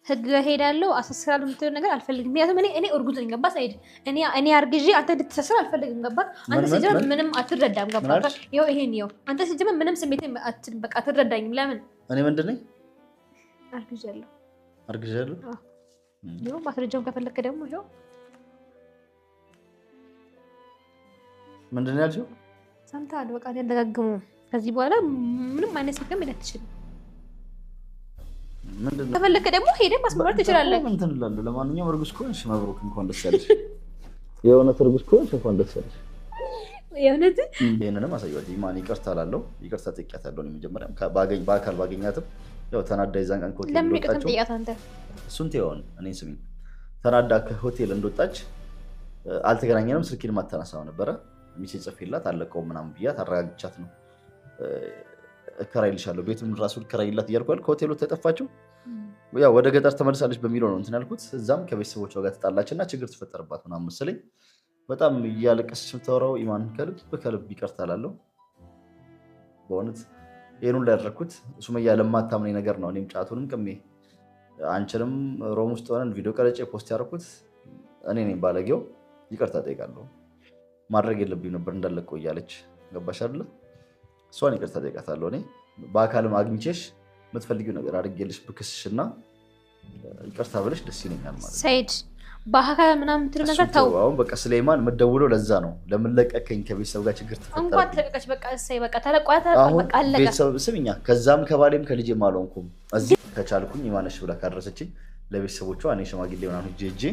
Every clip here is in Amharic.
ህግ ሄዳለሁ አሰስራለሁ የምትለው ነገር አልፈልግም። ምክንያቱም እኔ እርጉዝ ነኝ ገባህ ሳይድ እኔ አርግዤ አንተ እንድትሰስር አልፈልግም ገባህ። አንተ ሲጀምር ምንም አትረዳም ገባህ። ይሄን አንተ ሲጀምር ምንም ስሜት በቃ አትረዳኝም። ለምን እኔ ምንድን ነኝ? አርግዣለሁ ነው ማስረጃውን ከፈለክ ደግሞ ይሄው ምንድን ነው ያልሽው? ሰምተሃል? በቃ ያደጋግሙ ከዚህ በኋላ ምንም አይነት ስልክም ይለትሽል ምንድነው? ከፈለከ ደግሞ ሄደህ ማስመረጥ ትችላለህ። ምን ትላለህ? ለማንኛውም እርጉዝ ከሆንሽ መብሩክ እንኳን ደስ ያለሽ። የእውነት እርጉዝ ከሆንሽ እንኳን ደስ ያለሽ። የእውነት ይሄንንም አሳየዋት። ኢማን ይቅርታ አላለሁ። ይቅርታ ጠይቂያታለሁ። ነው መጀመሪያም በአካል ባገኛትም ያው ተናዳ ይዛን ቀን ኮቴል ለምን ይቅርታ ጠይቂያት አንተ? እሱን ተይውን። እኔን ስሚኝ። ተናዳ ከሆቴል እንደወጣች አልተገናኘንም። ስልኬን ማታነሳው ነበረ። ሚሴ ጽፌላት አለቀው ምናምን ብያት አረጋግቻት ነው እከራይልሻለሁ ቤቱን ራሱ እከራይላት እያልኳል። ከሆቴሉ ተጠፋችው ያው ወደ ገጠር ተመልሳለች በሚለው ነው እንትን ያልኩት። እዛም ከቤተሰቦቿ ጋር ተጣላችና ችግር ተፈጠረባት ምናምን መሰለኝ። በጣም እያለቀሰች የምታወራው ኢማን ከልብ ይቅርታ እላለሁ። በእውነት ይሄን ሁሉ ያደረኩት ሱመያ ለማታምነኝ ነገር ነው። እኔም ጫቱንም ቅሜ አንቺንም ሮም ውስጥ ሆነን ቪዲዮ ቀረጬ ፖስት ያደረኩት እኔ ነኝ ባለጌው። ይቅርታ ጠይቃለሁ። ማድረግ የለብኝም ነበር እንዳለቀው እያለች ገባሽ አይደል? እሷን ይቅርታ ጠይቃታለሁ። እኔ በአካልም አግኝቼሽ የምትፈልጊው ነገር አድርጌልሽ ብክስሽና ይቅርታ ብለሽ ደስ ይለኛል ማለት ሰይድ በአካል ምናምን የምትለው ነገር ተው። አሁን በቃ ስሌማን የምትደውለው ለዛ ነው። ለምን ለቀቀኝ ከቤተሰብ ጋር ችግር ተፈጠረ እንኳን ተለቀቀች በቃ እሰይ በቃ ተለቋታ በቃ አለቀ። ቤተሰብ ስምኛ ከዛም ከባሌም ከልጄም አልሆንኩም። እዚህ ከቻልኩኝ ኢማነሽ ብላ ካደረሰችኝ ለቤተሰቦቿ እኔ ሽማግሌ ምናምን ሄጄ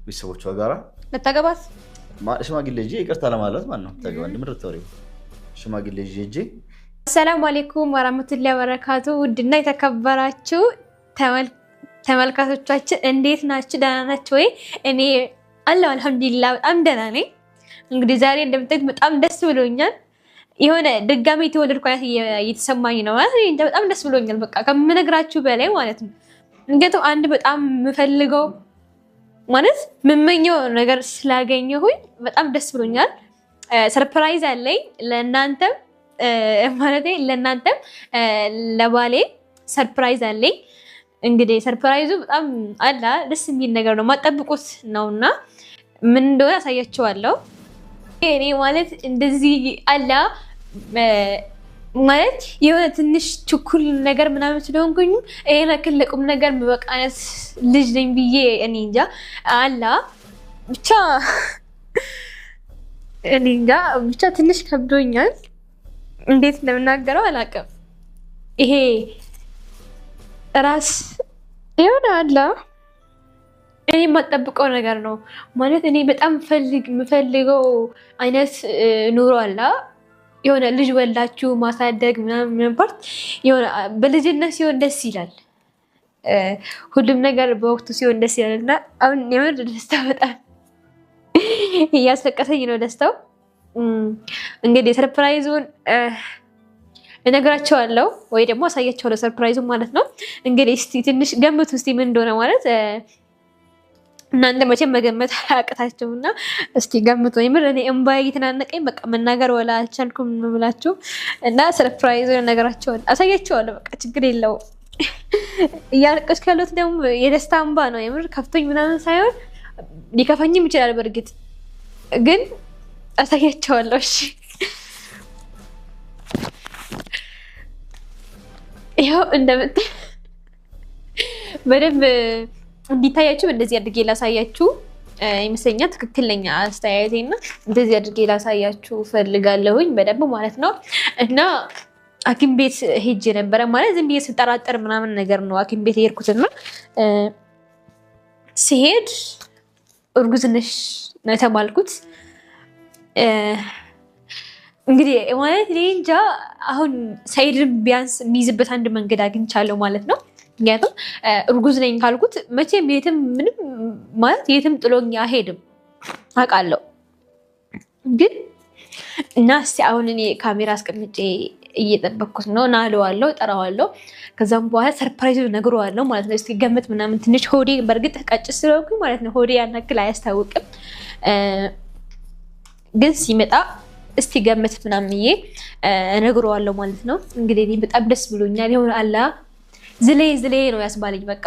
ቤተሰቦቿ ጋራ ለታገባት ሽማግሌ ሄጄ ይቅርታ ለማለት ማለት ነው። ታገባ እንደምድር ተወሪው ሽማግሌ ሄጄ ሰላም አለይኩም ወራህመቱላሂ ወበረካቱ። ውድና የተከበራችሁ ተመልካቾቻችን እንዴት ናችሁ? ደህና ናችሁ ወይ? እኔ አለሁ አልሐምዱሊላህ በጣም ደህና ነኝ። እንግዲህ ዛሬ እንደምታዩት በጣም ደስ ብሎኛል። የሆነ ድጋሚ የተወለድኩ አይነት እየተሰማኝ ነው ማለት እንዴ በጣም ደስ ብሎኛል። በቃ ከምነግራችሁ በላይ ማለት ነው። እንግዲህ አንድ በጣም የምፈልገው ማለት የምመኘው ነገር ስላገኘሁኝ በጣም ደስ ብሎኛል። ሰርፕራይዝ አለኝ ለእናንተም ማለት ለእናንተም ለባሌ ሰርፕራይዝ አለኝ። እንግዲህ ሰርፕራይዙ በጣም አላ ደስ የሚል ነገር ነው። ማጠብቁት ነውና ምን እንደሆነ አሳያችኋለሁ። እኔ ማለት እንደዚህ አላ ማለት የሆነ ትንሽ ችኩል ነገር ምናምን ስለሆንኩኝ ይሄን አክል ለቁም ነገር በቃነት ልጅ ነኝ ብዬ እኔ እንጃ አላ ብቻ ትንሽ ከብዶኛል። እንዴት እንደምናገረው አላውቅም። ይሄ ራስ የሆነ አላ እኔ የማጠብቀው ነገር ነው ማለት እኔ በጣም የምፈልገው አይነት ኑሮ አላ የሆነ ልጅ ወላችሁ ማሳደግ ምናምን ፓርት የሆነ በልጅነት ሲሆን ደስ ይላል። ሁሉም ነገር በወቅቱ ሲሆን ደስ ይላልና አሁን የምር ደስታ በጣም እያስለቀሰኝ ነው ደስታው። እንግዲህ ሰርፕራይዙን እነግራቸዋለሁ ወይ ደግሞ አሳያቸዋለሁ ሰርፕራይዙን ማለት ነው። እንግዲህ እስቲ ትንሽ ገምቱ እስቲ ምን እንደሆነ ማለት እናንተ መቼም መገመት አያቅታችሁምና እስቲ ገምቱ። የምር እኔ እምባዬ እየተናነቀኝ በቃ መናገር ወላ አልቻልኩም ብላችሁ እና ሰርፕራይዙን እነግራቸዋለሁ አሳያቸዋለሁ። በቃ ችግር የለውም። እያለቀስኩ ያለሁት ደግሞ የደስታ እምባ ነው። የምር ከፍቶኝ ምናምን ሳይሆን ሊከፋኝም ይችላል በእርግጥ ግን አሳያቸዋለሁ። እሺ ያው እንደምታይ በደንብ እንዲታያችሁ እንደዚህ አድርጌ ላሳያችሁ ይመስለኛል። ትክክለኛ አስተያየቴና እንደዚህ አድርጌ ላሳያችሁ ፈልጋለሁኝ በደንብ ማለት ነው። እና ሐኪም ቤት ሄጄ ነበረ ማለት ዝም ብዬ ስጠራጠር ምናምን ነገር ነው ሐኪም ቤት የሄድኩትና ሲሄድ እርጉዝ ነሽ ነው የተባልኩት። እንግዲህ ማለት እኔ እንጃ አሁን ሰይድን ቢያንስ የሚይዝበት አንድ መንገድ አግኝቻለሁ ማለት ነው። ምክንያቱም እርጉዝ ነኝ ካልኩት መቼም የትም ምንም ማለት የትም ጥሎኝ አይሄድም አውቃለሁ። ግን እና እስቲ አሁን እኔ ካሜራ አስቀምጬ እየጠበቅኩት ነው እና አለዋለሁ ጠራዋለሁ። ከዛም በኋላ ሰርፕራይዝ ነግረዋለሁ ማለት ነው። እስቲ ገምት ምናምን ትንሽ ሆዴ በእርግጥ ቀጭ ስለሆንኩኝ ማለት ነው ሆዴ ያን ያክል አያስታውቅም። ግን ሲመጣ እስቲ ገምት ምናምን እነግረዋለሁ ማለት ነው። እንግዲህ በጣም ደስ ብሎኛል። ይሁን አላ ዝሌ ነው ያስባለኝ በቃ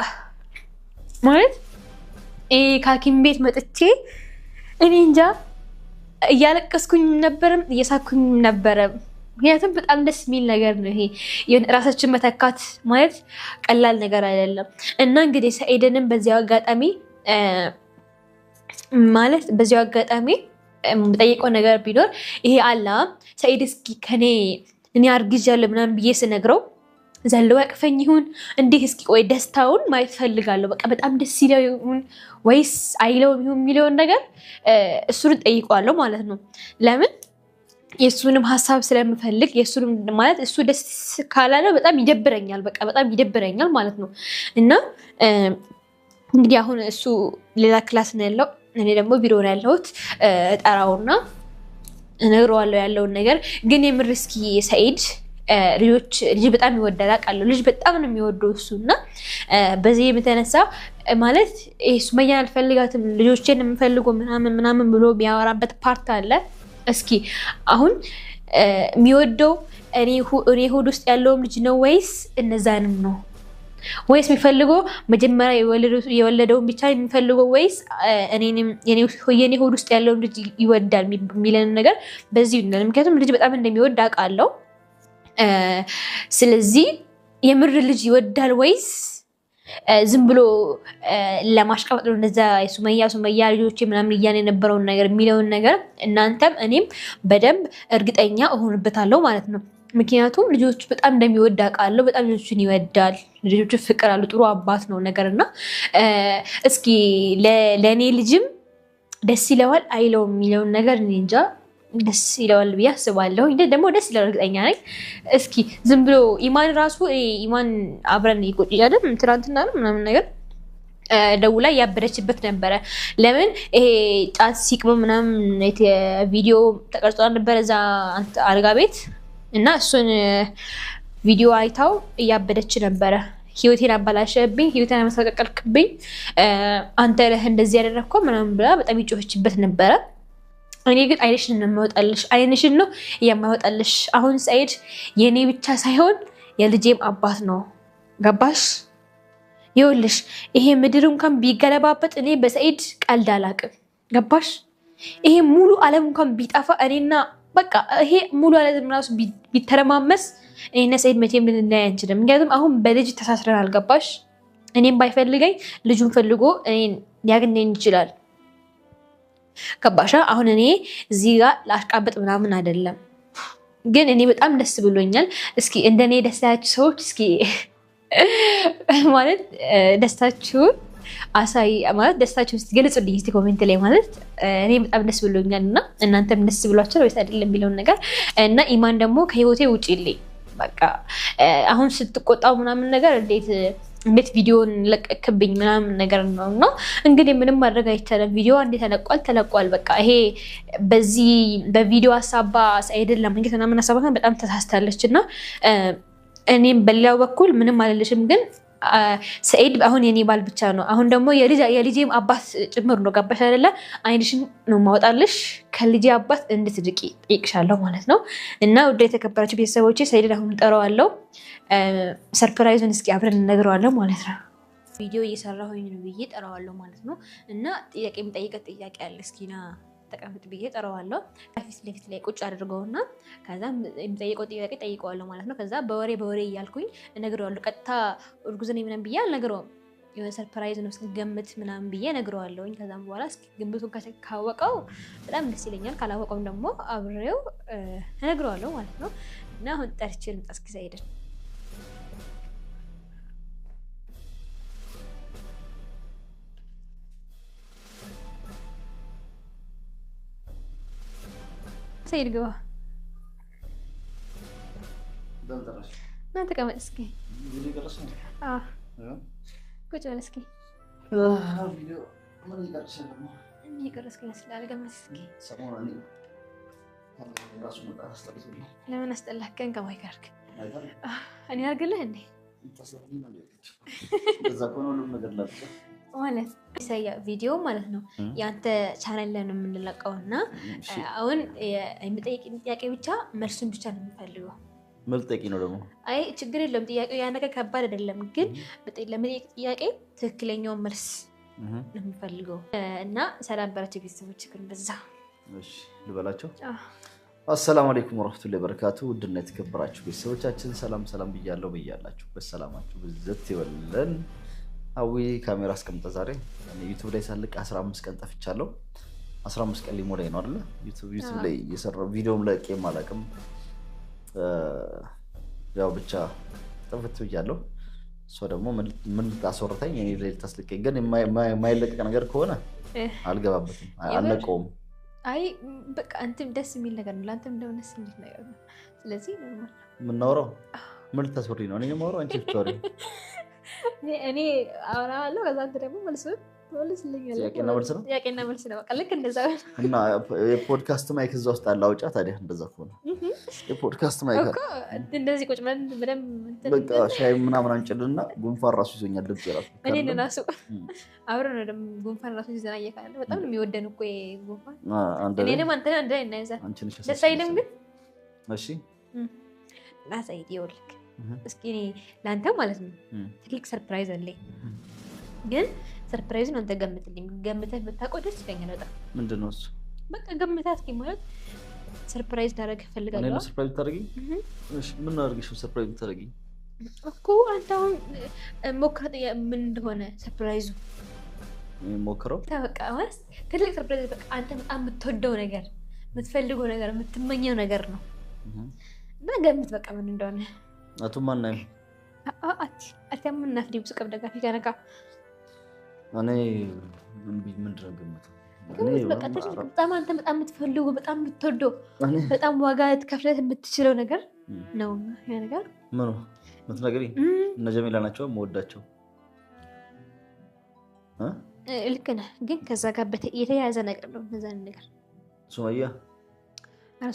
ማለት ከሐኪም ቤት መጥቼ እኔ እንጃ እያለቀስኩኝ ነበርም እየሳኩኝ ነበር ምክንያቱም በጣም ደስ የሚል ነገር ነው ይሄ ራሳችን መተካት ማለት ቀላል ነገር አይደለም እና እንግዲህ ሰኢድንም በዚያው አጋጣሚ ማለት በዚያው አጋጣሚ የምጠይቀው ነገር ቢኖር ይሄ አላ ሰኢድ እስኪ እኔ አርግዣለሁ ምናምን ብዬ ስነግረው ዘሎ ያቅፈኝ ይሁን እንዴት እስኪ ቆይ ደስታውን ማየት ፈልጋለሁ በቃ በጣም ደስ ይለው ይሁን ወይስ አይለውም ይሁን የሚለውን ነገር እሱን ጠይቀዋለሁ ማለት ነው ለምን የሱንም ሐሳብ ስለምፈልግ የሱንም ማለት እሱ ደስ ካላለው በጣም ይደብረኛል በቃ በጣም ይደብረኛል ማለት ነው እና እንግዲህ አሁን እሱ ሌላ ክላስ ነው ያለው እኔ ደግሞ ቢሮ ነው ያለሁት እጠራውና እነግረዋለሁ ያለውን ነገር ግን የምር እስኪ ሰኢድ ልጅ በጣም ይወዳል አውቃለሁ ልጅ በጣም ነው የሚወደው እሱና በዚህ የተነሳ ማለት ሱመያን አልፈልጋትም ልጆቼን የምፈልገው ምናምን ብሎ የሚያወራበት ፓርት አለ እስኪ አሁን የሚወደው እኔ ሆድ ውስጥ ያለውም ልጅ ነው ወይስ እነዛንም ነው ወይስ የሚፈልገው መጀመሪያ የወለደውን ብቻ የሚፈልገው ወይስ የኔ ሆድ ውስጥ ያለውን ልጅ ይወዳል የሚለን ነገር በዚህ ነው ምክንያቱም ልጅ በጣም እንደሚወድ አውቃለሁ ስለዚህ የምር ልጅ ይወዳል ወይስ ዝም ብሎ ለማሽቃበጥ ነው እንደዛ ሱመያ ልጆች ምናምን እያለ የነበረውን ነገር የሚለውን ነገር እናንተም እኔም በደንብ እርግጠኛ እሆንበታለሁ ማለት ነው ምክንያቱም ልጆቹ በጣም እንደሚወድ አውቃለሁ በጣም ልጆቹን ይወዳል ልጆቹ ፍቅር አሉ ጥሩ አባት ነው ነገርና እስኪ ለኔ ልጅም ደስ ይለዋል አይለውም የሚለውን ነገር እኔ እንጃ ደስ ይለዋል ብዬ አስባለሁ ደግሞ ደስ ይላል እርግጠኛ ነኝ እስኪ ዝም ብሎ ኢማን አብረን ይቆጭያለን ትናንትና ምናምን ነገር ደውላ ያበረችበት ነበረ ለምን ይሄ ጫት ሲቅም ምናምን ቪዲዮ ተቀርጾ ነበር እዛ አልጋ ቤት እና እሱን ቪዲዮ አይታው ያበደች ነበረ ህይወቴን አባላሸብኝ ህይወቴን አመሰቀቀልክብኝ አንተ ለህ እንደዚህ ያደረከው ምናምን ብላ በጣም ይጮህችበት ነበረ እኔ ግን አይንሽን ነው የማወጣልሽ አይንሽን ነው የማወጣልሽ አሁን ሰኢድ የኔ ብቻ ሳይሆን የልጄም አባት ነው ገባሽ ይኸውልሽ ይሄ ምድር እንኳን ቢገለባበት እኔ በሰኢድ ቀልድ አላቅም ገባሽ ይሄ ሙሉ ዓለም እንኳን ቢጠፋ እኔና በቃ ይሄ ሙሉ ዓለም ራሱ ቢተረማመስ እኔና ሰኢድ መቼም ልንለያይ አንችልም ምክንያቱም አሁን በልጅ ተሳስረናል ገባሽ እኔም ባይፈልገኝ ልጁን ፈልጎ እኔን ሊያገኘኝ ይችላል ገባሻ አሁን እኔ እዚህ ጋር ላሽቃበጥ ምናምን አይደለም ግን እኔ በጣም ደስ ብሎኛል እስኪ እንደኔ ደስታችሁ ሰዎች እስኪ ማለት ደስታችሁን አሳይ ማለት ደስታችሁን ስትገልጹልኝ እስቲ ኮሜንት ላይ ማለት እኔ በጣም ደስ ብሎኛልና እናንተም ደስ ብሏችሁ ወይስ አይደለም የሚለውን ነገር እና ኢማን ደግሞ ከህይወቴ ውጪልኝ በቃ አሁን ስትቆጣው ምናምን ነገር እንዴት ቪዲዮን ለቀክብኝ ምናምን ነገር ነውና እንግዲህ ምንም ማድረግ አይቻልም ቪዲዮ አንዴ ተለቋል በቃ ይሄ በዚህ በቪዲዮ አሳባ ሰኢድን ለማግኘት ምናምን አሳባከን በጣም ተሳስታለችና እኔም በሌላው በኩል ምንም አልልሽም ግን ሰኢድ አሁን የኔ ባል ብቻ ነው አሁን ደግሞ የልጄም አባት ጭምር ነው ገባሽ አይደለ አይንሽን ነው ማውጣልሽ ከልጄ አባት እንድትድቂ ጠይቅሻለሁ ማለት ነው እና ወደ የተከበራችሁ ቤተሰቦቼ ሰኢድን አሁን ጠራዋለሁ ሰርፕራይዙን እስኪ አብረን እንነግረዋለን ማለት ነው ቪዲዮ እየሰራሁኝ ነው ብዬ ጠራዋለሁ ማለት ነው እና ጥያቄ የምጠይቀት ጥያቄ አለ እስኪና ተቀምጥ ብዬ ጠራዋለሁ ፊት ለፊት ላይ ቁጭ አድርገውና ከዛ የምጠይቀው ጥያቄ ጠይቀዋለሁ ማለት ነው ከዛ በወሬ እያልኩኝ እነግረዋለሁ ቀጥታ እርጉዝ ነኝ ምናምን ብዬ አልነግረውም የሆነ ሰርፕራይዝ ነው እስኪገምት ምናምን ብዬ እነግረዋለሁኝ ከዛም በኋላ እስኪ ግምቱን ካወቀው በጣም ደስ ይለኛል ካላወቀውም ደግሞ አብሬው እነግረዋለሁ ማለት ነው እና አሁን ጠርቼ ልምጣ እስኪ ሰኢድን ሰኢድ ግባ ና ተቀመጥ እስኪ ቁጭ በል እስኪ እየቀረስክ ይመስላል ገመት እስኪ ለምን አስጠላከን ከማይ ጋርክ እኔ አድርግልህ እንዴ ማለት ቪዲዮ ማለት ነው ያንተ ቻናል ላይ ነው የምንለቀውና አሁን የምጠይቅ ጥያቄ ብቻ መልሱን ብቻ ነው የምፈልገው መልጠቂ ነው ደግሞ አይ ችግር የለውም ጥያቄው ያ ነገር ከባድ አይደለም ግን ለመጠየቅ ጥያቄ ትክክለኛውን መልስ ነው የምፈልገው እና ሰላም በላቸው ቤተሰቦች ግን በዛ እሺ ልበላቸው አሰላሙ አለይኩም ወራህመቱላሂ ወበረካቱ ውድና የተከበራችሁ ቤተሰቦቻችን ሰላም ብያለሁ በያላችሁ በሰላማችሁ በዘት ይወለን አዊ ካሜራ አስቀምጠ ዛሬ ዩቲዩብ ላይ ሳልቅ 15 ቀን ጠፍቻለሁ 15 ቀን ሊሞላኝ ነው አይደል ዩቲዩብ ላይ የሰራው ቪዲዮም ለቄም አላቅም ያው ብቻ ጠፍት ብያለሁ እሷ ደግሞ ምን ታስወርታኝ እኔ ላይ ታስልከኝ ግን የማይለቀቅ ነገር ከሆነ አልገባበትም አልነቀውም አይ በቃ አንተም ደስ የሚል ነገር ነው ላንተም እንደሆነስ እንዴት ነገር ነው ስለዚህ ኖርማል ምን ናውራው ምን ታስወሪ ነው እኔ ማውራው አንቺ ፍቷሪ እኔ አወራለሁ ከዛ አንተ ደግሞ መልስ ልኛለህ ያቄና መልስ ነው በቃ ልክ እንደዛ እና የፖድካስት ማይክ እዛ ውስጥ አለ አውጫ ታዲያ እንደዛ ከሆነ የፖድካስት ማይክ እኮ እንደዚህ ቁጭ ብለን በደም በቃ ሻይ ምናምን አንጭልና ጉንፋን ራሱ ይዞኛል ድምጽ ራሱ እኔ ራሱ አብረን ነው ደም ጉንፋን ራሱ ይዘና እየካለ በጣም ነው የሚወደን እኮ ጉንፋን እኔንም አንተ አንድ ላይ እናይዛ ደስ አይልም ግን እሺ ላሳይት ይወልክ እስኪ ላንተ ማለት ነው ትልቅ ሰርፕራይዝ አለኝ ግን ሰርፕራይዝ ነው አንተ ገምተህ ብታውቀው ደስ ይለኛል በጣም ምንድነው እሱ በቃ ገምተህ እስኪ ማለት ሰርፕራይዝ ዳረግ ፈልጋለሁ እኔ ሰርፕራይዝ ታደርጊ እሺ ምን አድርግሽ ሰርፕራይዝ ታደርጊ እኮ አንተ አሁን ሞክረጥ ምን እንደሆነ ሰርፕራይዙ ሞክረው ታበቃ ማለት ትልቅ ሰርፕራይዝ በቃ አንተ በጣም የምትወደው ነገር የምትፈልገው ነገር የምትመኘው ነገር ነው እና ገምት በቃ ምን እንደሆነ አቱ ማን ነው አትያም እናፍዲ ብዙ ቀብ ደጋፊ ጋነካ እኔ ምንድነው ገምተው በጣም አንተ በጣም የምትፈልገው በጣም የምትወደው በጣም ዋጋ ትከፍለት የምትችለው ነገር ነው ያ ነገር ምኑ ምትነግሪኝ እነ ጀሚላ ናቸው የምወዳቸው ልክ ነህ ግን ከዛ ጋር የተያያዘ ነገር ነው እነዛ ነገር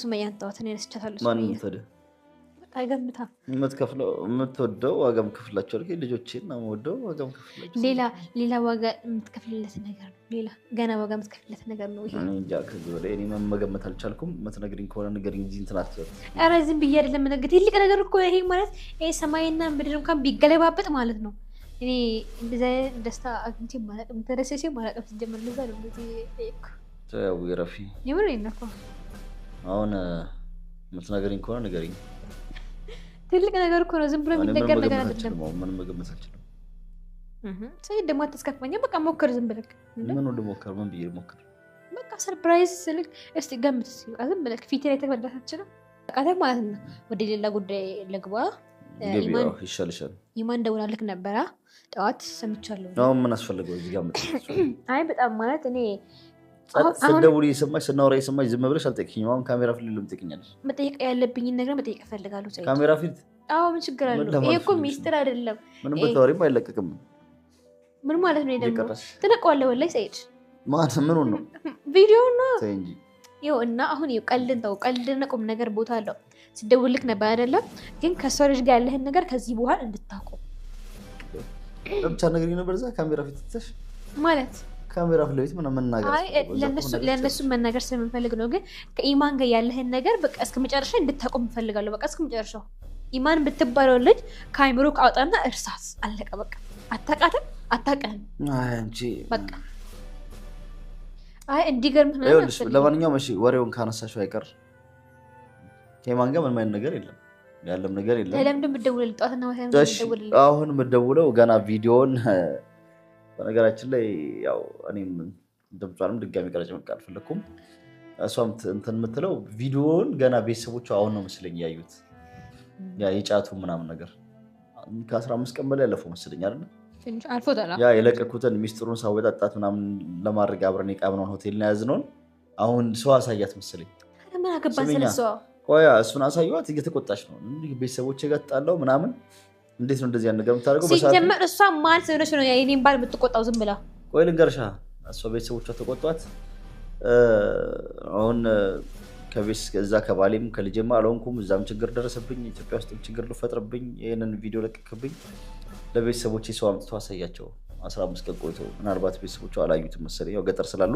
ሱመያን ተዋት እኔ ነስቻታለሁ ማን ታዲያ አይገምታ የምትወደው ዋጋም ክፍላቸው አይደል ልጆቼን ነው የምወደው ዋጋም ክፍላቸው ሌላ ዋጋ የምትከፍልለት ነገር ነው ሌላ ገና ዋጋ የምትከፍልለት ነገር ነው ይሄ እኔ እንጃ ከዚህ ወዲያ እኔ መገመት አልቻልኩም የምትነግሪኝ ከሆነ ንገሪኝ እንጂ እንትን አትበል ኧረ ዝም ብዬ አይደለም ነገር ትልቅ ነገር እኮ ይሄ ማለት ይሄ ሰማይና ምድር እንኳን ቢገለባበጥ ማለት ነው እኔ እንደዛ ደስታ አግኝቼ ማለቅም ተደሰቼ ማለቅም ሲጀመር እንደዛ ነው እንደዚህ እኮ ተው ይረፊ ይምር ይነፋ አሁን የምትነግሪኝ ከሆነ ንገሪኝ ትልቅ ነገር እኮ ነው ዝም ብሎ የሚነገር ነገር አይደለም ምንም መገመት አልችልም ሰይድ ደግሞ አትስከፈኛ በቃ ሞክር ዝም ብለህ ምን ሞክር ምን ብዬ ሞክር በቃ ሰርፕራይዝ ስልክ እስቲ ገምት ዝም ብለህ ፊት ላይ ተበላታችለው በቃ ማለት ነው ወደ ሌላ ጉዳይ ለግባ ገቢው ይሻልሻል ይማን ደውላልክ ነበራ ጠዋት ሰምቻለሁ ነው ምን አስፈልገው እዚህ ጋር መጥተሽ አይ በጣም ማለት እኔ ሰደውሪ ሰማይ ሰናውራ ሰማይ ዝም ብለሽ አልጠይቅኝም አሁን ካሜራ ፊት ልም ትጠይቅኛለሽ መጠየቅ ያለብኝን ነገር መጠየቅ ፈልጋለሁ ሰይድ ካሜራ ፊት አዎ ምን ችግር አለው ይሄ እኮ ሚስጥር አይደለም ምንም በተወሪም አይለቀቅም ምን ማለት ነው ደግሞ ትነቀዋለህ ወላይ ሰይድ ማለት ምን ነው ቪዲዮ ነው ተይ እንጂ ይኸው እና አሁን ይኸው ቀልድና ቁም ነገር ቦታ አለው ሲደውልክ ነበር አይደለም ግን ከሷ ልጅ ጋር ያለህን ነገር ከዚህ በኋላ እንድታቆም ብቻ ነገርኝ ነበር እዛ ካሜራ ፊት ትተሽ ማለት ካሜራ ፊት ለቤት ምን መናገር አይ ለነሱ መናገር ስለምፈልግ ነው ግን ከኢማን ጋር ያለህን ነገር በቃ እስከመጨረሻ እንድታቆም ፈልጋለሁ በቃ እስከመጨረሻው ኢማን ብትባለው ልጅ ካሜራው ካወጣና እርሳስ አለቀ በቃ አታውቅም አይ እንጂ በቃ አይ እንዲገርምህ ነው ይኸውልሽ ለማንኛውም እሺ ወሬውን ካነሳሽው አይቀር ከኢማን ጋር ምንም አይነት ነገር የለም ያለም ነገር የለም ለምን እንደምትደውልልኝ ጠዋትና ማታ እንደምትደውልልኝ አሁን የምትደውለው ገና ቪዲዮን በነገራችን ላይ ያው እኔም እንደምጣለም ድጋሚ ቀረጭ መቃል ፈለኩም እሷም እንትን የምትለው ቪዲዮን ገና ቤተሰቦቹ አሁን ነው መስለኝ ያዩት ያ የጫቱ ምናምን ነገር ከ15 ቀን በላይ ያለፈው መስለኝ አይደል ትንሽ አልፎታል ያ የለቀኩትን ሚስጥሩን ሳወጣጣት ምናምን ለማድረግ አብረን የቃብነውን ሆቴል ነው ያዝነውን አሁን ሰው አሳያት መስለኝ ምን አገባን ስለሰው ቆያ እሱን አሳየዋት እየተቆጣች ነው እንዴ ቤተሰቦቼ ጋር ተጣላው ምናምን እንዴት ነው እንደዚህ ነገር የምታደርገው በሰዓት ሲጀመር እሷ ማን ስለሆነች ነው የኔን ባል የምትቆጣው ዝም ብላ ቆይ ልንገርሻ እሷ ቤተሰቦቿ ተቆጧት አሁን ከቤስ ከዛ ከባሌም ከልጄማ አልሆንኩም እዛም ችግር ደረሰብኝ ኢትዮጵያ ውስጥ ችግር ልፈጥርብኝ ይሄንን ቪዲዮ ለቀቅብኝ ለቤተሰቦቼ ሰው አምጥቶ አሳያቸው 15 ቀን ቆይቶ ምናልባት ቤተሰቦቿ አላዩትም መሰለኝ ያው ገጠር ስላሉ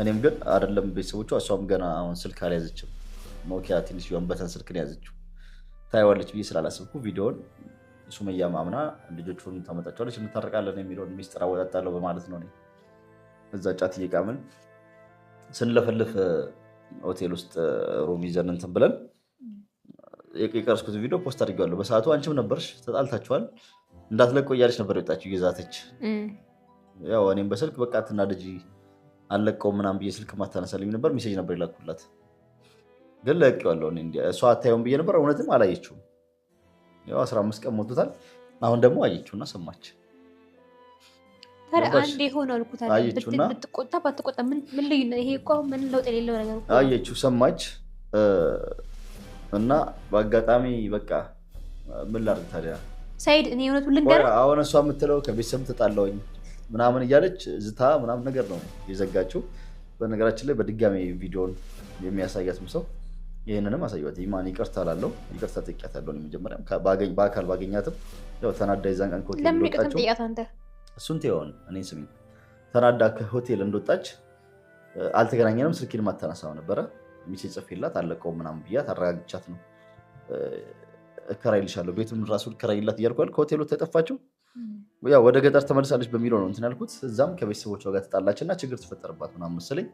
እኔም ግን አይደለም ቤተሰቦቿ እሷም ገና አሁን ስልክ አልያዘችም ኖኪያ ትንሽ በተን ስልክ ነው ያዘችው ታይዋለች ብዬ ስላላሰብኩ ቪዲዮውን ሱመያ ማምና ልጆቹን ታመጣቸዋለች እንታረቃለን የሚለውን ሚስጥር አወጣጣለሁ በማለት ነው እዛ ጫት እየቃምን ስንለፈልፍ ሆቴል ውስጥ ሩም ይዘን እንትን ብለን የቀረስኩት ቪዲዮ ፖስት አድርጌዋለሁ። በሰዓቱ አንቺም ነበርሽ፣ ተጣልታችኋል እንዳትለቀው እያለች ነበር የወጣችው እየዛተች። ያው እኔም በስልክ በቃ አትናደጂ አልለቀውም ምናምን ብዬ ስልክ ማታነሳልኝ ነበር፣ ሜሴጅ ነበር የላኩላት። ግን ለቀዋለሁ እሷ አታየውም ብዬ ነበር። እውነትም አላየችውም። ያው 15 ቀን ሞቶታል። አሁን ደግሞ አየችውና ሰማች። ታዲያ አንዴ ሆነ አልኩት አይደል? ብትቆጣ ባትቆጣ ምን ልዩነት? ይሄ እኮ ምን ለውጥ የሌለው ነገር እኮ። አየችው፣ ሰማች እና በአጋጣሚ በቃ ምን ላድርግ ታዲያ ሰይድ፣ እኔ እውነቱን ልንገርህ፣ አሁን እሷ የምትለው ከቤተሰብ ተጣላሁኝ ምናምን እያለች ዝታ ምናምን ነገር ነው የዘጋችው። በነገራችን ላይ በድጋሚ ቪዲዮን የሚያሳያት ሰው ይሄንንም አሳየዋት። ኢማን ይቅርታ አላለሁ፣ ይቅርታ ጠይቂያታለሁ። መጀመሪያ በአካል ባገኛትም ያው ተናዳ ይዛን ቀን ኮቴል እንደወጣችው እሱን ተይውን እኔ ስሚ ተናዳ ከሆቴል እንደወጣች አልተገናኘንም። ስልኬን ማታነሳው ነበረ። ሚሴጅ ጽፌላት አለቀው ምናምን ብያት አረጋግቻት ነው እከራይልሻለሁ ቤቱን ራሱ እከራይላት እያልኳል። ከሆቴሉ ተጠፋችው ያው ወደ ገጠር ተመልሳለች በሚለው ነው እንትን ያልኩት። እዛም ከቤተሰቦቿ ጋር ተጣላችና ችግር ተፈጠረባት ምናምን መሰለኝ።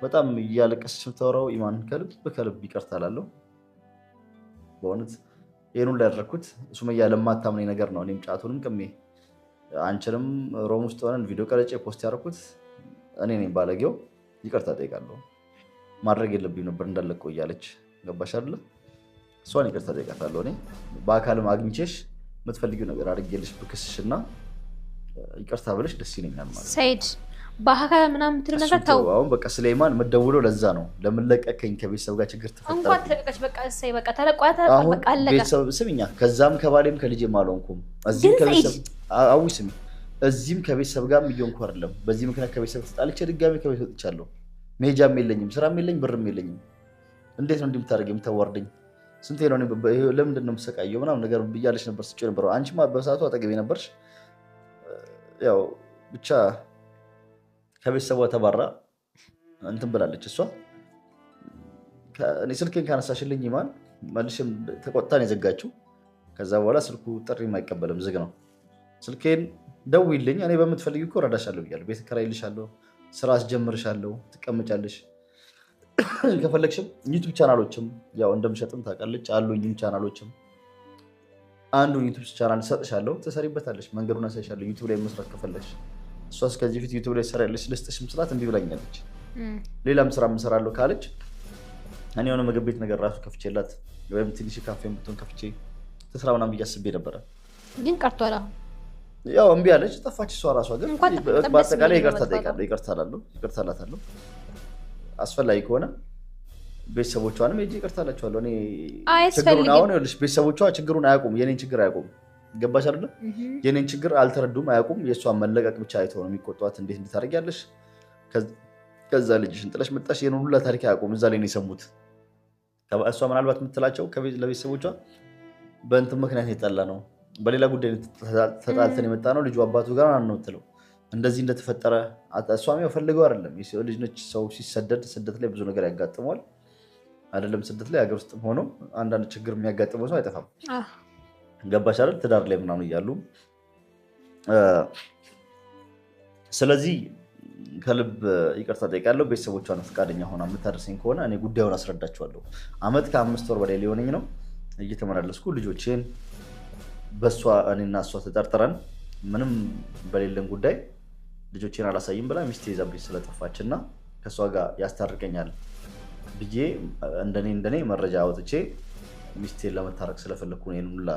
በጣም እያለቀሰች የምታወራው ኢማን ከልብ ይቅርታ አላለሁ። በእውነት ይሄን ሁሉ ያደረኩት ሱመያ ለማታምነኝ ነገር ነው። እኔም ጫቱንም ቅሜ አንቺንም ሮም ውስጥ ሆነን ቪዲዮ ቀረጬ ፖስት ያደረኩት እኔ ነኝ ባለጌው። ይቅርታ ጠይቃለሁ። ማድረግ የለብኝ ነበር እንዳለቀው እያለች ገባሽ አይደለ? እሷን ይቅርታ ጠይቃታለሁ። እኔ በአካልም አግኝቼሽ የምትፈልጊው ነገር አድርጌልሽ ብክስሽና ይቅርታ ብለሽ ደስ ይለኛል ማለት ሰይድ። በአካል ምናምን የምትለው ነገር ተው። አሁን በቃ ስሌማን መደውለው ለዛ ነው ለምን ለቀቀኝ ከቤተሰብ ጋር ችግር ተፈጠረ እንኳን ተለቀቀች በቃ እሰይ በቃ ተለቋታ በቃ አለቀ። ቤተሰብ ስሚኛ፣ ከዛም ከባሌም ከልጄም አልሆንኩም። እዚህም ከቤተሰብ አዊ ስሚ፣ እዚህም ከቤተሰብ ጋር እየሆንኩ አይደለም። በዚህ ምክንያት ከቤተሰብ ተጣልቼ ድጋሚ ከቤት ወጥቻለሁ። መሄጃም የለኝም፣ ስራም የለኝ፣ ብርም የለኝም። እንዴት ነው እንደምታደርገኝ የምታዋርደኝ? ስንቴ ነው ለምንድን ነው የምሰቃየው ምናምን ነገር ብያለች ነበር ስጭ ነበር። አንቺማ በሰዓቱ አጠገቤ ነበርሽ። ያው ብቻ ከቤተሰቧ ተባራ እንትን ብላለች እሷ። እኔ ስልኬን ካነሳሽልኝ ኢማን መልሽም ተቆጣን የዘጋችው። ከዛ በኋላ ስልኩ ጥሪም አይቀበልም፣ ዝግ ነው። ስልኬን ደውይልኝ እኔ በምትፈልጊው እኮ እረዳሻለሁ ብያለሁ። ቤት እከራይልሻለሁ፣ ስራ አስጀምርሻለሁ፣ ትቀመጫለሽ። ከፈለግሽም ዩቲዩብ ቻናሎችም ያው እንደምሸጥም ታውቃለች አሉኝም ቻናሎችም አንዱን ዩቲዩብ ቻናል ሰጥሻለሁ፣ ትሰሪበታለሽ። መንገዱን አሳይሻለሁ ዩቲዩብ ላይ መስራት ከፈለግሽ። እሷ እስከዚህ ፊት ዩቲዩብ ላይ ሰራለች ልስጥሽም ስላት እንቢ ብላኛለች። ሌላም ስራ ምሰራለሁ ካለች እኔ የሆነ ምግብ ቤት ነገር ራሱ ከፍቼላት ወይም ትንሽ ካፌም ብትሆን ከፍቼ ትስራ ምናምን ብዬ አስቤ ነበረ። ግን ቀርቷል። ያው እምቢ አለች፣ ጠፋች። እሷ ራሷ ግን በአጠቃላይ ይቅርታ ጠይቃለሁ፣ ይቅርታ እላታለሁ። አስፈላጊ ከሆነ ቤተሰቦቿንም ሄጄ ይቅርታ እላቸዋለሁ። እኔ ችግሩን አሁን ይኸውልሽ ቤተሰቦቿ ችግሩን አያውቁም፣ የኔን ችግር አያውቁም። ገባሽ አይደለ? የኔን ችግር አልተረዱም፣ አያውቁም። የእሷን መለቀቅ ብቻ አይተው ነው የሚቆጧት። እንዴት እንድታደርጊያለሽ? ከዛ ልጅሽን ጥለሽ መጣሽ፣ የኔን ሁላ ታሪክ አያውቁም። እዛ ላይ ነው የሰሙት። እሷ ምናልባት የምትላቸው ለቤተሰቦቿ በእንትን ምክንያት የጠላ ነው፣ በሌላ ጉዳይ ተጣልተን የመጣ ነው፣ ልጁ አባቱ ጋር ነው የምትለው። እንደዚህ እንደተፈጠረ እሷም ያው ፈልገው አይደለም። የሰው ልጅ ነች። ሰው ሲሰደድ ስደት ላይ ብዙ ነገር ያጋጥመዋል አይደለም? ስደት ላይ ሀገር ውስጥ ሆኖ አንዳንድ ችግር የሚያጋጥመው ሰው አይጠፋም። ገባሽ አይደል? ትዳር ላይ ምናምን እያሉ ስለዚህ ከልብ ይቅርታ ጠይቃለሁ። ቤተሰቦቿን ፈቃደኛ ሆና የምታደርሰኝ ከሆነ እኔ ጉዳዩን አስረዳቸዋለሁ። ዓመት ከ5 ወር በላይ ሊሆነኝ ነው እየተመላለስኩ ልጆቼን በእሷ እኔና እሷ ተጠርጥረን ምንም በሌለን ጉዳይ ልጆቼን አላሳይም ብላ ሚስቴ ይዛብኝ ስለጠፋች እና ከእሷ ጋር ያስታርቀኛል ብዬ እንደኔ መረጃ አውጥቼ ሚስቴን ለመታረቅ ስለፈለግኩ ነው ሁላ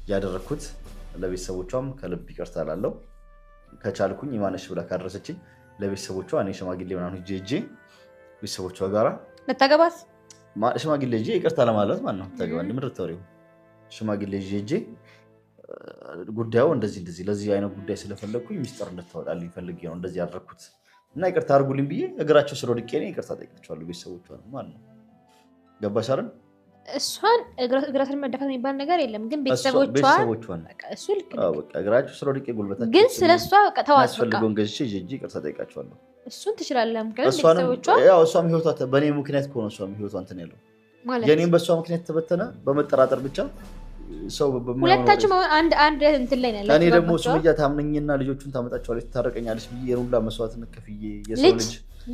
ያደረኩት። ለቤተሰቦቿም ከልብ ይቅርታ እላለሁ። ከቻልኩኝ ኢማነሽ ብላ ካደረሰችኝ ለቤተሰቦቿ እኔ ሽማግሌ ምናምን ሂጄ ቤተሰቦቿ ጋራ መታገባት ሽማግሌ ሂጄ ይቅርታ ለማለት ማለት ነው። ተገባ እንደምትተሪው ሽማግሌ ሂጄ ጉዳዩ እንደዚህ ለዚህ አይነት ጉዳይ ስለፈለግኩኝ ሚስጥር እንድታወጣልኝ ፈልጌ ነው እንደዚህ ያደረኩት እና ይቅርታ አድርጉልኝ ብዬ እግራቸው ስለ ወድቄ ነው ይቅርታ ጠይቃቸዋለሁ ቤተሰቦቿን ማለት ነው። ገባሽ አይደል? እሷን እግራትን መደፋት የሚባል ነገር የለም፣ ግን ቤተሰቦቿን በቃ እሱ ልክ ነው። በቃ እግራቸው ስለ ወድቄ ጉልበታቸው ግን ስለሷ በቃ ተዋስ በቃ ያስፈልገውን ገዝቼ ሂጄ ይቅርታ ጠይቃቸዋለሁ። እሱን ትችላለህ። ምክንያቱም ቤተሰቦቿ ያው እሷም ህይወቷ በእኔ ምክንያት ከሆነ እሷም ህይወቷ እንትን ያለው የኔም በሷ ምክንያት ተበተነ በመጠራጠር ብቻ ሰው ሁለታችሁም አንድ እንትን ላይ ነው ያለው። እኔ ደግሞ ሱመያ ታምነኝና ልጆቹን ታመጣቸዋለች ታረቀኛለች ብዬ የሩላ መስዋዕትነት ከፍዬ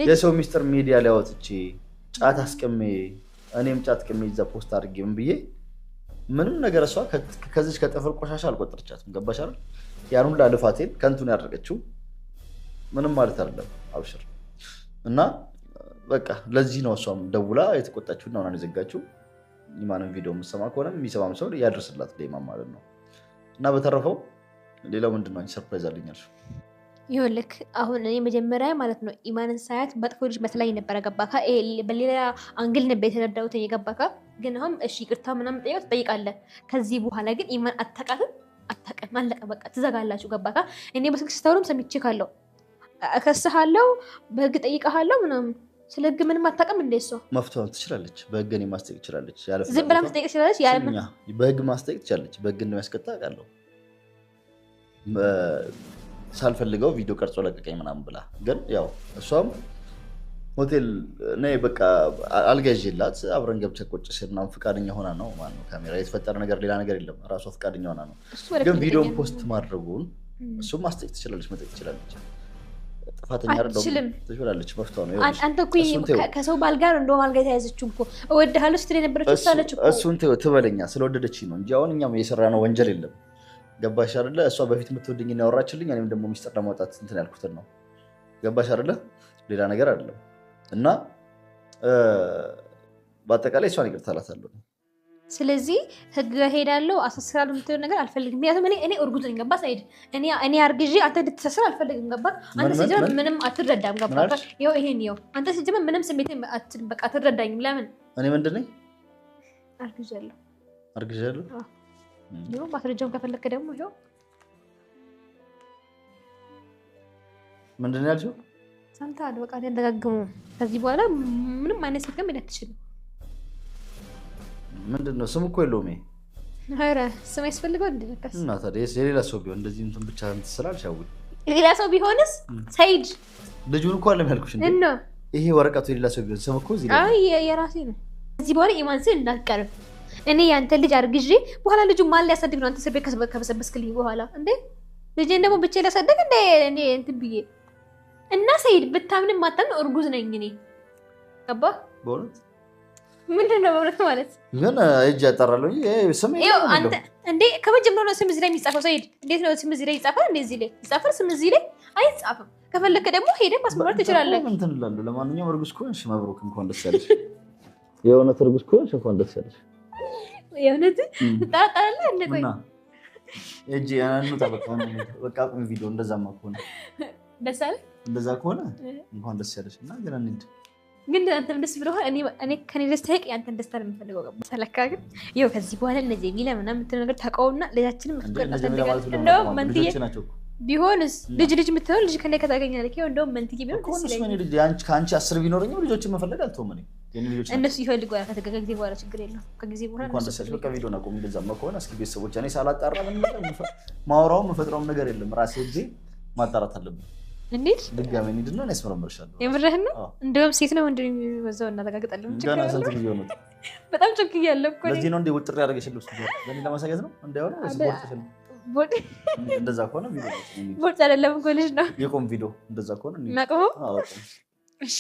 የሰው ሚስጥር ሚዲያ ላይ አወጥቼ ጫት አስቀሜ እኔም ጫት ቀሜ እዛ ፖስት አድርጌ ምን ብዬ ምንም ነገር እሷ ከዚህ ከጠፈር ቆሻሻ አልቆጠረቻትም። ገባሽ አይደል? ያን ሁላ ልፋቴን ከንቱን ያደረገችው ምንም ማለት አይደለም። አብሽር እና በቃ ለዚህ ነው እሷም ደውላ የተቆጣችውና አሁን የዘጋችው። ኢማንን ቪዲዮ የምትሰማ ከሆነ የሚሰማም ሰው ያደርስላት ለኢማን ማለት ነው። እና በተረፈው ሌላው ምንድነው አንቺ ሰርፕራይዝ አለኛል? ይኸውልህ አሁን እኔ መጀመሪያ ማለት ነው ኢማንን ሳያት መጥፎ ልጅ መስላኝ ነበረ። ገባካ? በሌላ አንግል ነበር የተረዳሁት የገባካ። ግን አሁን እሺ ይቅርታ ምናምን ትጠይቃለህ። ከዚህ በኋላ ግን ኢማን አታውቃትም፣ አታውቅም፣ አለቀ በቃ ትዘጋላችሁ። ገባካ? እኔ በስልክ ስታወሩም ሰምቼ ካለው እከስሃለሁ፣ በህግ ጠይቀሃለሁ ምናምን። ስለ ህግ ምንም አታውቅም እንደ እሷ መፍትሄውን ትችላለች። በህግ እኔ ማስጠየቅ ትችላለች። ዝም ብላ ማስጠየቅ ትችላለች። በህግ ማስጠየቅ ትችላለች። በህግ እንደሚያስቀጣ አውቃለሁ። ሳልፈልገው ቪዲዮ ቀርጾ ለቀቀኝ ምናምን ብላ ግን ያው እሷም ሆቴል ነይ በቃ አልገዥላት አብረን ገብተን ቁጭ ስልና ፍቃደኛ ሆና ነው ማለት ነው። ካሜራ የተፈጠረ ነገር ሌላ ነገር የለም። ራሷ ፍቃደኛ ሆና ነው። ግን ቪዲዮን ፖስት ማድረጉን እሱም ማስጠየቅ ትችላለች፣ መጠየቅ ትችላለች። ጥፋተኛ አይደለም ትችላለች። መፍታው ነው። አንተ እኮ ከሰው ባል ጋር እንደው ባል ጋር ተያዘችው እኮ እወድሃለሁ ስትል የነበረችው ሳለች እኮ እሱን ትበለኛ ስለወደደችኝ ነው እንጂ አሁን እኛም የሰራነው ወንጀል የለም። ገባሽ አይደለ? እሷ በፊት የምትወደኝ እና ያወራችልኝ እኔም ደግሞ ሚስጥር ለማውጣት እንትን ያልኩትን ነው። ገባሽ አይደለ? ሌላ ነገር አይደለም። እና በአጠቃላይ እሷን ይቅርታ እላታለሁ። ስለዚህ ህግ ጋር ሄዳለሁ አሳስራለሁ የምትለው ነገር አልፈልግም። ምክንያቱም እኔ እርጉዝ ነኝ። ገባ ሳይድ እኔ አርግዤ አንተ እንድትሰስር አልፈልግም። ገባ? አንተ ሲጀምር ምንም አትረዳም። ገባ? ይኸው ይሄን ይኸው አንተ ሲጀምር ምንም ስሜት በቃ አትረዳኝም። ለምን እኔ ምንድን ነኝ? አርግዣለሁ። ይኸው ማስረጃውን ከፈለክ ደግሞ ይኸው ምንድን ነው ያልሽው? ሰምተሃል? በቃ እንደጋግሙ ከዚህ በኋላ ምንም አይነት ስልክም ሄደህ አትችልም። ምንድን ነው ስም እኮ የለውም። ኧረ ስም ያስፈልገው እንደነካስ እና ታዲያ የሌላ ሰው ቢሆን እንደዚህ እንትን ብቻ ትስላል ሻውል ሌላ ሰው ቢሆንስ ሰይድ ልጁን እኮ አለም ያልኩሽ እንዴ እና ይሄ ወረቀቱ የሌላ ሰው ቢሆን ስም እኮ እዚህ ላይ አይ የራሴ ነው። ከዚህ በኋላ ኢማን ስል እንዳትቀርብ። እኔ ያንተ ልጅ አርግዤ በኋላ ልጁ ማን ሊያሳድግ ነው? አንተ ስር ቤት ከበሰበስክልኝ በኋላ እንዴ ልጄን ደግሞ ብቻ ላሳደግ እንዴ እኔ እንትን ብዬ እና ሰይድ ብታምንም ማታምን እርጉዝ ነኝ እኔ። ገባ? በእውነት ምንድን ነው በእውነት ማለት? ግን እጅ ያጠራለሁ ስም ይኸው አንተ እንዴ ከመጀመሪያው ነው ስም እዚህ ላይ የሚጻፈው። ሰይድ እንዴት ነው ስም እዚህ ላይ ይጻፋል? እንዴ እዚህ ላይ ይጻፋል? ስም እዚህ ላይ አይጻፍም። ከፈለክ ደግሞ ሄደህ ማስመረጥ ትችላለህ። እንትን እላለሁ። ለማንኛውም እርጉዝ ከሆንሽ መብሩክ፣ እንኳን ደስ ያለሽ። የእውነት እርጉዝ ከሆንሽ እንኳን ደስ ያለሽ። የእውነት ትጠራጠራለህ? እንደ ቆይ እጅ ያንኑ ተበቃው በቃ ቁም ቪዲዮ እንደዛማ ከሆነ ደስ አለ። እንደዛ ከሆነ እንኳን ደስ ያለሽ እና ግን አንተም ደስ ብሎሃል። እኔ ከኔ ደስታ ይቅ ያንተን ደስታ ነው የምፈልገው። ገባ? ሰለካ ግን ይኸው ከዚህ በኋላ እነዚህ የሚለ ምናምን የምትለው ነገር ታውቀውና ልጃችንን እንደውም መንትዬ ቢሆንስ ልጅ የምትለው ልጅ ከእኔ ከታገኛለህ ይኸው እንደውም መንትዬ ቢሆን ደስ ይለኛል። ከአንቺ 10 ቢኖረኝም ልጆችን መፈለግ አልተውም። እነሱ ይፈልጓል። ከጊዜ በኋላ ችግር የለውም። ከጊዜ በኋላ እንኳን ደስ ያለሽ። በቃ ቪዲዮን አቁም። እንደዛማ ከሆነ እስኪ ቤተሰቦች እኔ ሳላጣራ ምን ማውራውም መፈጥረውም ነገር የለም። ራሴ እጄ ማጣራት አለብኝ። እንዴት ድጋሜ እንሂድና እኔ አስመረምርሻለሁ። የምርህን ነው? እንደውም ሴት ነው ወንድ ነው የሚበዛው እናረጋግጣለን። ገና ስንት ጊዜ ሆነ? በጣም ጮክያለሁ እኮ ለዚህ ነው እንደ ውጥር ያደረገሽ ልብስ ለኔ ለማሳየት ነው እንዳይሆነ ቦርድ እንደዛ ከሆነ ቪዲዮ ቦርድ አይደለም እኮ ልጅ ነው የቆም ቪዲዮ እንደዛ ከሆነ እናቀው። እሺ